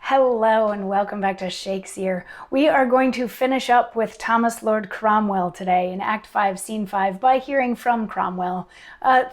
Hello and welcome back to Shakesyear. We are going to finish up with Thomas Lord Cromwell today in Act 5, Scene 5 by hearing from Cromwell.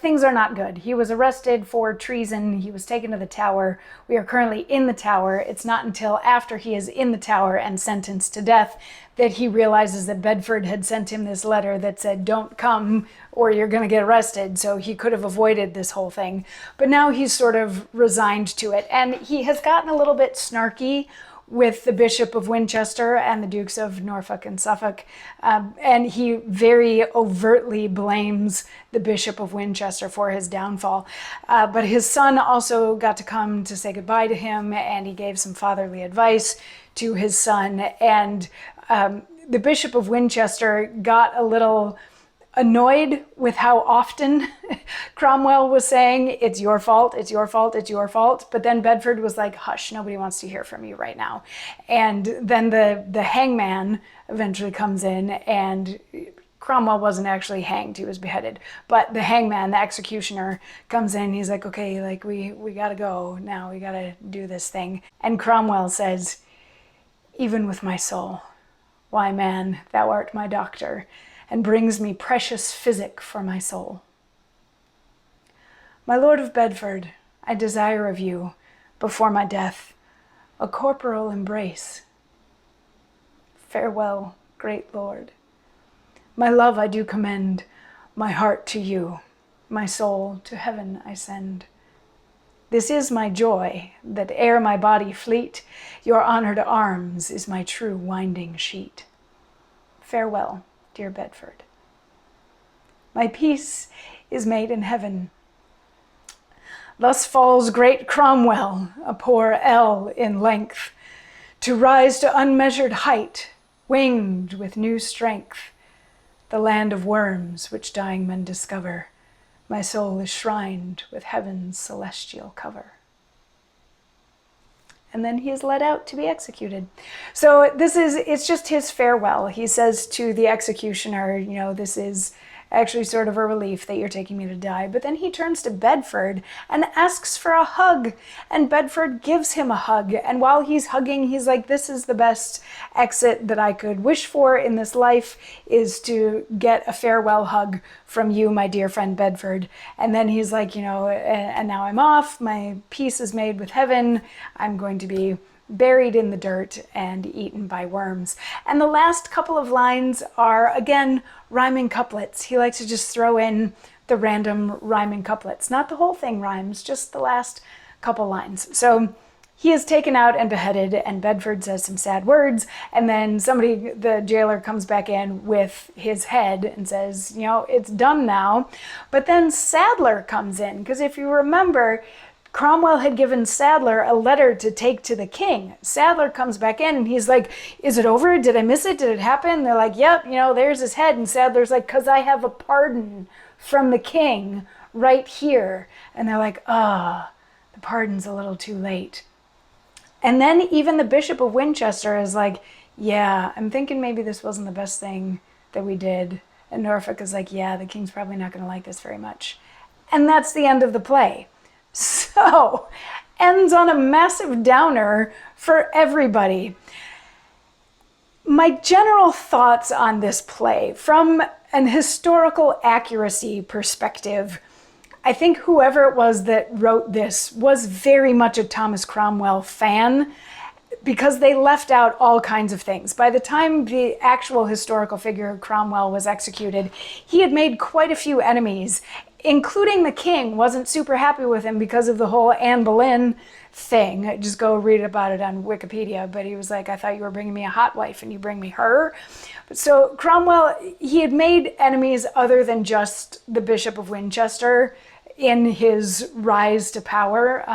Things are not good. He was arrested for treason. He was taken to the Tower. We are currently in the Tower. It's not until after he is in the Tower and sentenced to death that he realizes that Bedford had sent him this letter that said, don't come or you're going to get arrested. So he could have avoided this whole thing. But now he's sort of resigned to it. And he has gotten a little bit snarky with the Bishop of Winchester and the Dukes of Norfolk and Suffolk. And he very overtly blames the Bishop of Winchester for his downfall. But his son also got to come to say goodbye to him, and he gave some fatherly advice to his son. And the Bishop of Winchester got a little annoyed with how often Cromwell was saying, it's your fault, it's your fault, it's your fault. But then Bedford was like, hush, nobody wants to hear from you right now. And then the hangman eventually comes in, and Cromwell wasn't actually hanged, he was beheaded. But the hangman, the executioner, comes in, he's like, okay, like we gotta go now, we gotta do this thing. And Cromwell says, even with my soul, why man, thou art my doctor, and brings me precious physic for my soul. My Lord of Bedford, I desire of you, before my death, a corporal embrace. Farewell, great Lord. My love I do commend, my heart to you, my soul to heaven I send. This is my joy, that ere my body fleet, your honored arms is my true winding sheet. Farewell, dear Bedford. My peace is made in heaven. Thus falls great Cromwell, a poor ell in length, to rise to unmeasured height, winged with new strength. The land of worms which dying men discover, my soul is shrined with heaven's celestial cover. And then he is led out to be executed. So it's just his farewell. He says to the executioner, you know, this is actually sort of a relief that you're taking me to die. But then he turns to Bedford and asks for a hug. And Bedford gives him a hug. And while he's hugging, he's like, this is the best exit that I could wish for in this life, is to get a farewell hug from you, my dear friend Bedford. And then he's like, you know, and now I'm off. My peace is made with heaven. I'm going to be buried in the dirt and eaten by worms. And the last couple of lines are, again, rhyming couplets. He likes to just throw in the random rhyming couplets. Not the whole thing rhymes, just the last couple lines. So he is taken out and beheaded, and Bedford says some sad words, and then the jailer comes back in with his head and says, you know, it's done now. But then Sadler comes in, because if you remember, Cromwell had given Sadler a letter to take to the king. Sadler comes back in and he's like, is it over? Did I miss it? Did it happen? They're like, yep, you know, there's his head. And Sadler's like, because I have a pardon from the king right here. And they're like, the pardon's a little too late. And then even the Bishop of Winchester is like, yeah, I'm thinking maybe this wasn't the best thing that we did. And Norfolk is like, yeah, the king's probably not going to like this very much. And that's the end of the play. So, ends on a massive downer for everybody. My general thoughts on this play, from an historical accuracy perspective, I think whoever it was that wrote this was very much a Thomas Cromwell fan, because they left out all kinds of things. By the time the actual historical figure Cromwell was executed, he had made quite a few enemies, including the king wasn't super happy with him because of the whole Anne Boleyn thing. Just go read about it on Wikipedia. But he was like, I thought you were bringing me a hot wife and you bring me her. So Cromwell, he had made enemies other than just the Bishop of Winchester in his rise to power,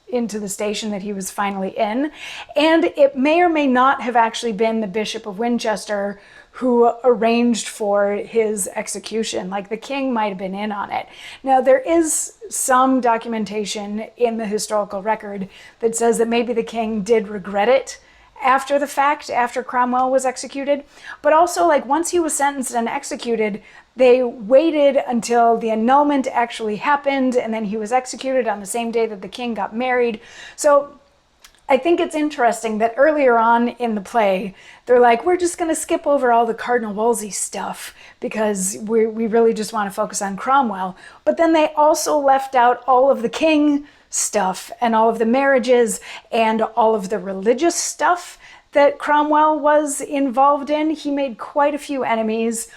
into the station that he was finally in. And it may or may not have actually been the Bishop of Winchester who arranged for his execution. Like, the king might have been in on it. Now, there is some documentation in the historical record that says that maybe the king did regret it after the fact, after Cromwell was executed. But also, like, once he was sentenced and executed, they waited until the annulment actually happened, and then he was executed on the same day that the king got married. So I think it's interesting that earlier on in the play, they're like, we're just going to skip over all the Cardinal Wolsey stuff because we really just want to focus on Cromwell. But then they also left out all of the king stuff and all of the marriages and all of the religious stuff that Cromwell was involved in. He made quite a few enemies.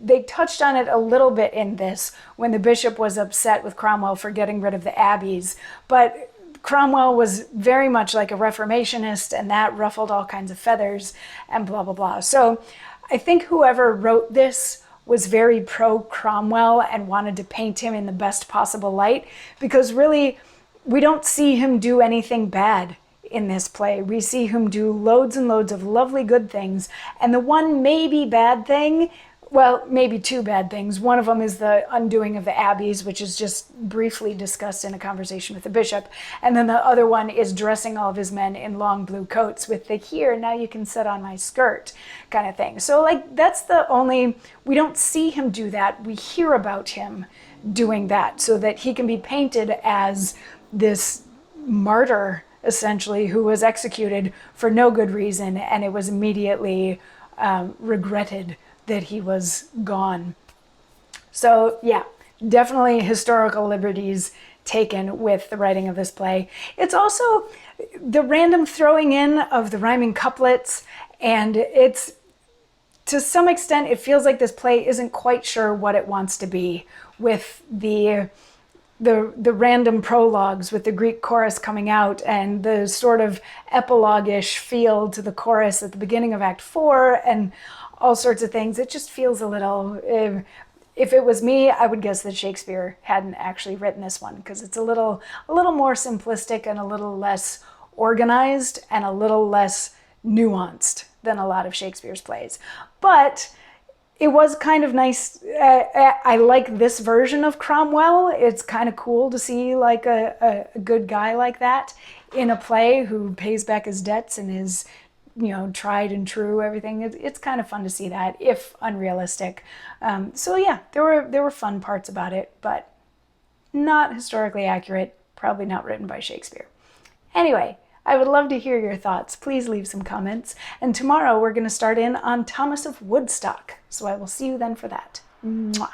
They touched on it a little bit in this when the bishop was upset with Cromwell for getting rid of the abbeys. But Cromwell was very much like a Reformationist, and that ruffled all kinds of feathers and blah, blah, blah. So I think whoever wrote this was very pro-Cromwell and wanted to paint him in the best possible light, because really we don't see him do anything bad in this play. We see him do loads and loads of lovely good things, and the one maybe bad thing, well, maybe two bad things. One of them is the undoing of the abbeys, which is just briefly discussed in a conversation with the bishop. And then the other one is dressing all of his men in long blue coats with the "here, now you can sit on my skirt" kind of thing. So like that's the only, we don't see him do that. We hear about him doing that so that he can be painted as this martyr, essentially, who was executed for no good reason, and it was immediately regretted that he was gone. So yeah, definitely historical liberties taken with the writing of this play. It's also the random throwing in of the rhyming couplets, and it's, to some extent, it feels like this play isn't quite sure what it wants to be, with the random prologues with the Greek chorus coming out and the sort of epilogue-ish feel to the chorus at the beginning of Act 4 and all sorts of things. It just feels a little, if it was me, I would guess that Shakespeare hadn't actually written this one, because it's a little more simplistic and a little less organized and a little less nuanced than a lot of Shakespeare's plays. But it was kind of nice. I like this version of Cromwell. It's kind of cool to see like a good guy like that in a play who pays back his debts and is, you know, tried and true, everything. It's kind of fun to see that, if unrealistic. So yeah, there were fun parts about it, but not historically accurate, probably not written by Shakespeare. Anyway, I would love to hear your thoughts. Please leave some comments. And tomorrow we're going to start in on Thomas of Woodstock. So I will see you then for that. Mwah.